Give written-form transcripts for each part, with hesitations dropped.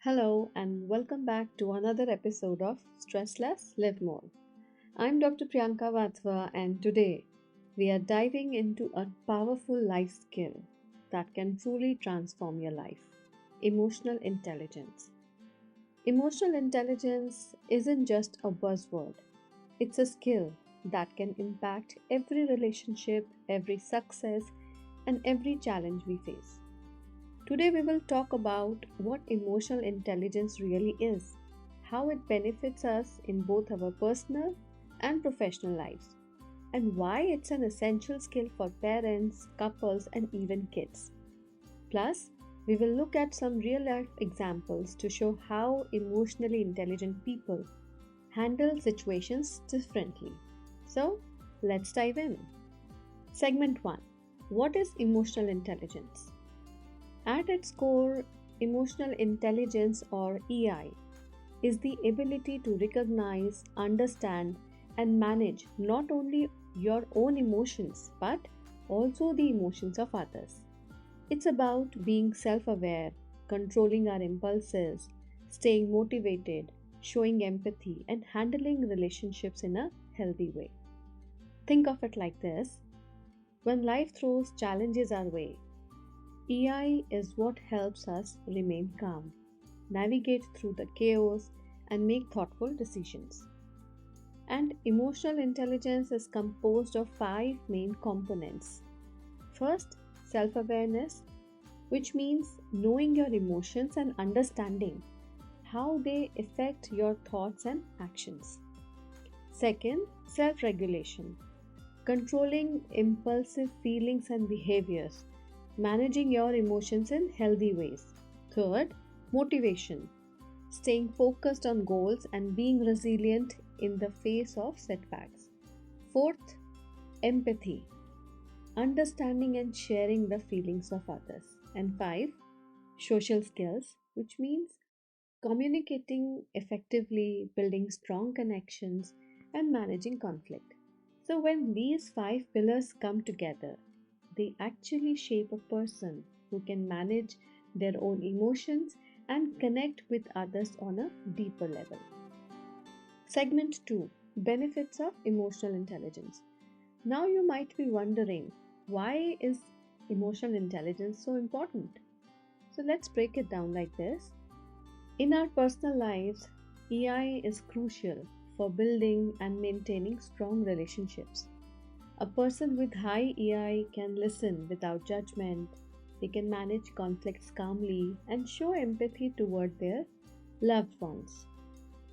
Hello, and welcome back to another episode of Stress Less, Live More. I'm Dr. Priyanka Vathva, and today we are diving into a powerful life skill that can truly transform your life: emotional intelligence. Emotional intelligence isn't just a buzzword, it's a skill that can impact every relationship, every success, and every challenge we face. Today, we will talk about what emotional intelligence really is, how it benefits us in both our personal and professional lives, and why it's an essential skill for parents, couples, and even kids. Plus, we will look at some real life examples to show how emotionally intelligent people handle situations differently. So, let's dive in. Segment 1: What is emotional intelligence? At its core, emotional intelligence or EI is the ability to recognize, understand, and manage not only your own emotions but also the emotions of others. It's about being self aware, controlling our impulses, staying motivated, showing empathy, and handling relationships in a healthy way. Think of it like this: when life throws challenges our way, EI is what helps us remain calm, navigate through the chaos, and make thoughtful decisions. And emotional intelligence is composed of five main components. First, self awareness, which means knowing your emotions and understanding how they affect your thoughts and actions. Second, self regulation, controlling impulsive feelings and behaviors, managing your emotions in healthy ways. Third, motivation, staying focused on goals and being resilient in the face of setbacks. Fourth, empathy, understanding and sharing the feelings of others. And five, social skills, which means communicating effectively, building strong connections, and managing conflict. So, when these five pillars come together, they actually shape a person who can manage their own emotions and connect with others on a deeper level. Segment 2: Benefits of Emotional Intelligence. Now, you might be wondering, why is emotional intelligence so important? So, let's break it down like this. In our personal lives, EI is crucial for building and maintaining strong relationships. A person with high EI can listen without judgment, they can manage conflicts calmly, and show empathy toward their loved ones.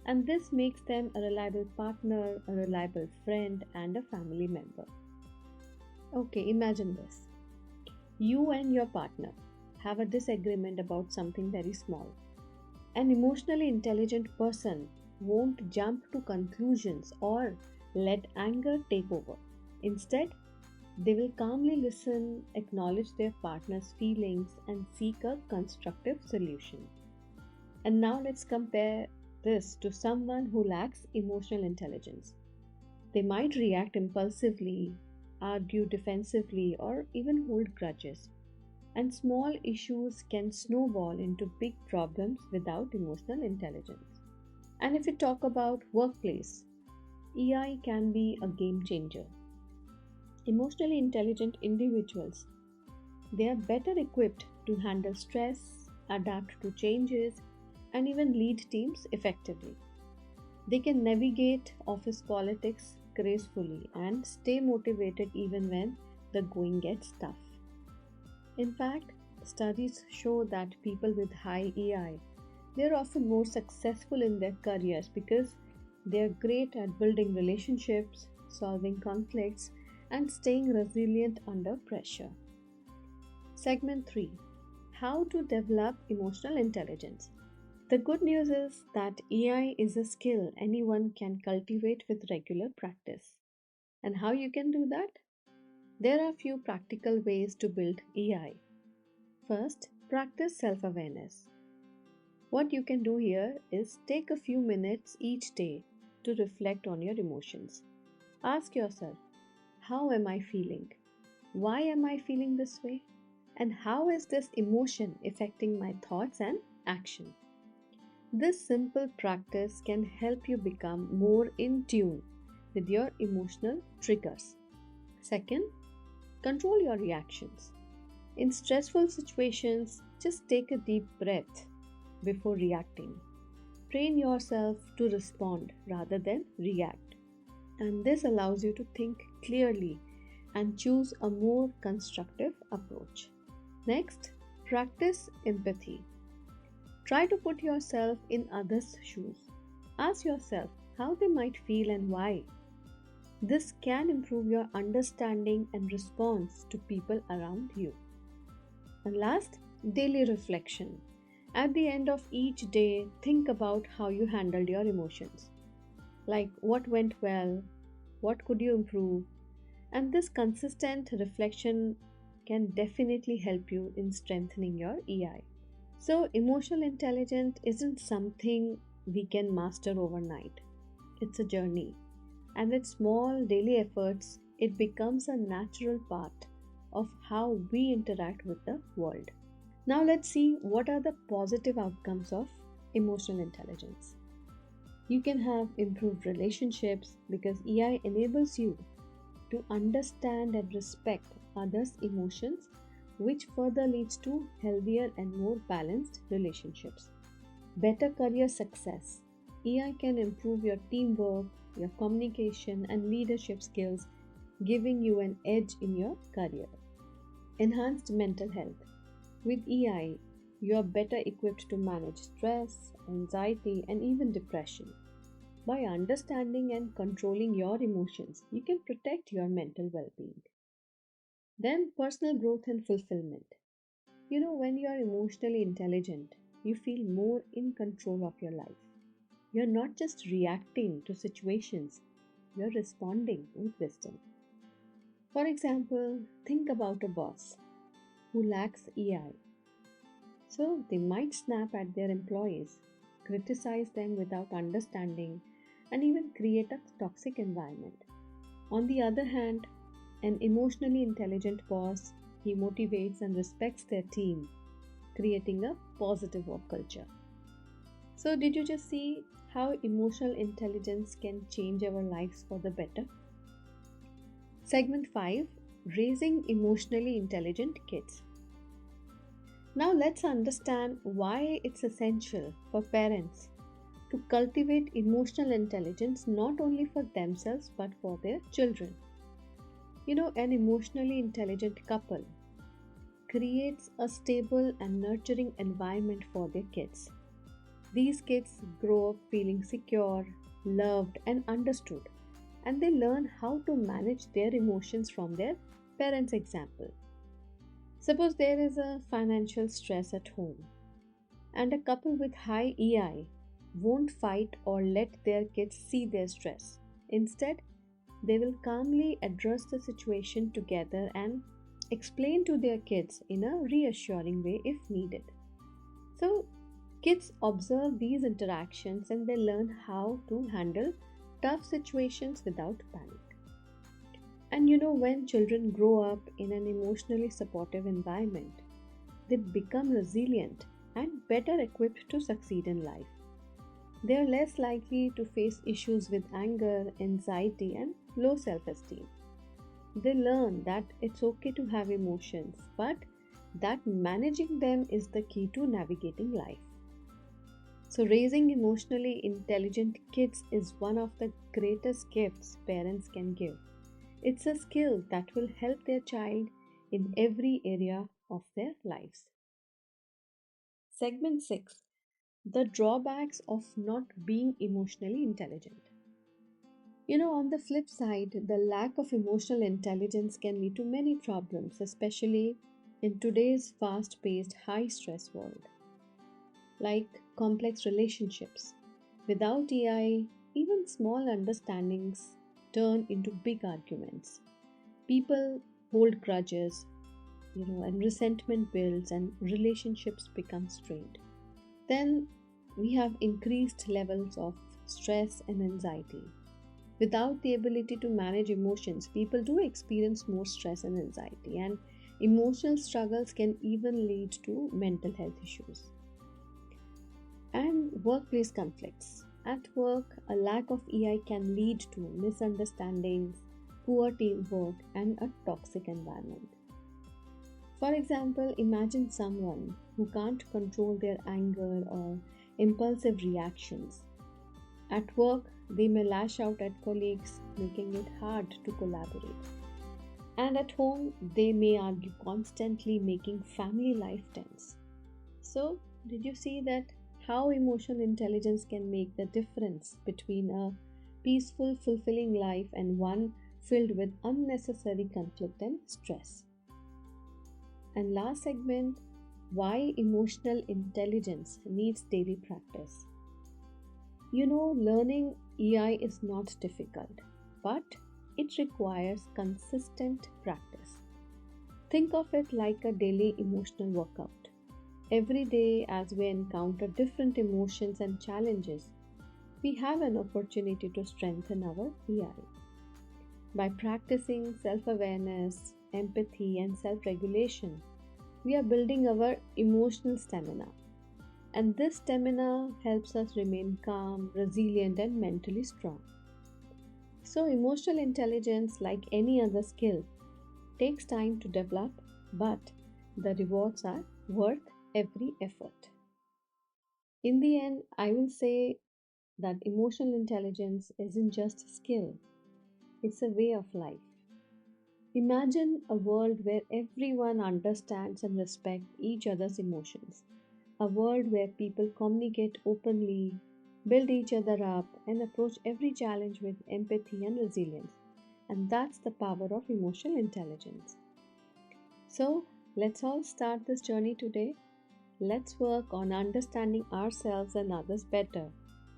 And this makes them a reliable partner, a reliable friend, and a family member. Okay, imagine this: you and your partner have a disagreement about something very small. An emotionally intelligent person won't jump to conclusions or let anger take over. Instead, they will calmly listen, acknowledge their partner's feelings, and seek a constructive solution. And now let's compare this to someone who lacks emotional intelligence. They might react impulsively, argue defensively, or even hold grudges. And small issues can snowball into big problems without emotional intelligence. And if we talk about workplace, EI can be a game changer. Emotionally intelligent individuals, they are better equipped to handle stress, adapt to changes, and even lead teams effectively. They can navigate office politics gracefully and stay motivated even when the going gets tough. In fact, studies show that people with high EI, they are often more successful in their careers because they are great at building relationships, solving conflicts, and staying resilient under pressure. Segment 3: How to develop emotional intelligence. The good news is that EI is a skill anyone can cultivate with regular practice. And how you can do that? There are few practical ways to build EI. First, practice self awareness. What you can do here is take a few minutes each day to reflect on your emotions. Ask yourself, how am I feeling? Why am I feeling this way? And how is this emotion affecting my thoughts and action? This simple practice can help you become more in tune with your emotional triggers. Second, control your reactions. In stressful situations, just take a deep breath before reacting. Train yourself to respond rather than react. And this allows you to think clearly and choose a more constructive approach. Next, practice empathy. Try to put yourself in others' shoes. Ask yourself how they might feel and why. This can improve your understanding and response to people around you. And last, daily reflection. At the end of each day, think about how you handled your emotions. Like what went well, what could you improve, and this consistent reflection can definitely help you in strengthening your EI. So, emotional intelligence isn't something we can master overnight. It's a journey, and with small daily efforts, it becomes a natural part of how we interact with the world. Now, let's see what are the positive outcomes of emotional intelligence. You can have improved relationships because EI enables you to understand and respect others' emotions, which further leads to healthier and more balanced relationships. Better career success. EI can improve your teamwork, your communication, and leadership skills, giving you an edge in your career. Enhanced mental health. With EI, you are better equipped to manage stress, anxiety, and even depression. By understanding and controlling your emotions, you can protect your mental well being. Then, personal growth and fulfillment. When you are emotionally intelligent, you feel more in control of your life. You're not just reacting to situations, you're responding with wisdom. For example, think about a boss who lacks EI. So they might snap at their employees, criticize them without understanding, and even create a toxic environment. On the other hand, an emotionally intelligent boss, he motivates and respects their team, creating a positive work culture. So, did you just see how emotional intelligence can change our lives for the better? Segment 5, Raising Emotionally Intelligent Kids. Now, let's understand why it's essential for parents to cultivate emotional intelligence not only for themselves but for their children. An emotionally intelligent couple creates a stable and nurturing environment for their kids. These kids grow up feeling secure, loved, and understood, and they learn how to manage their emotions from their parents' example. Suppose there is a financial stress at home, and a couple with high EI won't fight or let their kids see their stress. Instead, they will calmly address the situation together and explain to their kids in a reassuring way if needed. So, kids observe these interactions and they learn how to handle tough situations without panic. And when children grow up in an emotionally supportive environment, they become resilient and better equipped to succeed in life. They are less likely to face issues with anger, anxiety, and low self esteem. They learn that it's okay to have emotions, but that managing them is the key to navigating life. So, raising emotionally intelligent kids is one of the greatest gifts parents can give. It's a skill that will help their child in every area of their lives. Segment 6, The Drawbacks of Not Being Emotionally Intelligent. On the flip side, the lack of emotional intelligence can lead to many problems, especially in today's fast paced, high stress world, like complex relationships. Without AI, even small understandings turn into big arguments. People hold grudges, and resentment builds, and relationships become strained. Then we have increased levels of stress and anxiety. Without the ability to manage emotions, people do experience more stress and anxiety, and emotional struggles can even lead to mental health issues. And Workplace conflicts. At work, a lack of EI can lead to misunderstandings, poor teamwork, and a toxic environment. For example, imagine someone who can't control their anger or impulsive reactions. At work, they may lash out at colleagues, making it hard to collaborate. And at home, they may argue constantly, making family life tense. So, did you see that how emotional intelligence can make the difference between a peaceful, fulfilling life and one filled with unnecessary conflict and stress? And last segment, why emotional intelligence needs daily practice. Learning EI is not difficult, but it requires consistent practice. Think of it like a daily emotional workout. Every day, as we encounter different emotions and challenges, we have an opportunity to strengthen our EI. By practicing self awareness, empathy, and self regulation, we are building our emotional stamina. And this stamina helps us remain calm, resilient, and mentally strong. So, emotional intelligence, like any other skill, takes time to develop, but the rewards are worth every effort. In the end, I will say that emotional intelligence isn't just a skill, it's a way of life. Imagine a world where everyone understands and respects each other's emotions, a world where people communicate openly, build each other up, and approach every challenge with empathy and resilience. And that's the power of emotional intelligence. So, let's all start this journey today. Let's work on understanding ourselves and others better,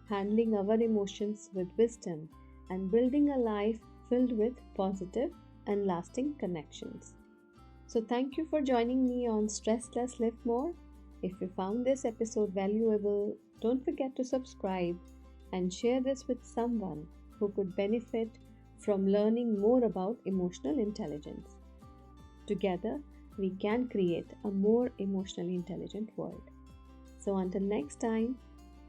handling our emotions with wisdom, and building a life filled with positive and lasting connections. So, thank you for joining me on Stress Less Live More. If you found this episode valuable, don't forget to subscribe and share this with someone who could benefit from learning more about emotional intelligence. Together, we can create a more emotionally intelligent world. So, until next time,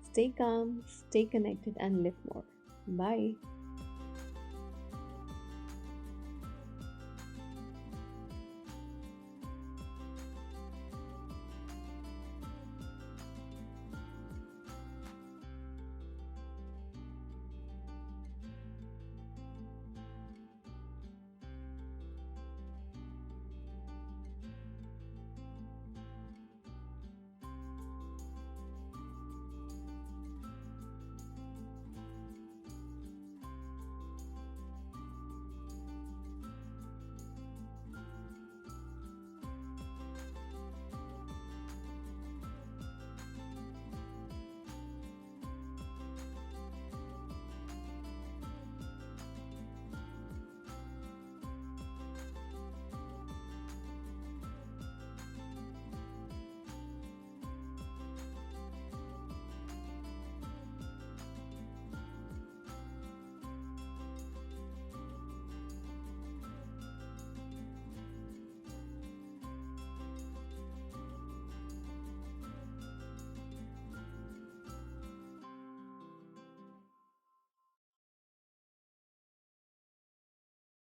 stay calm, stay connected, and live more. Bye.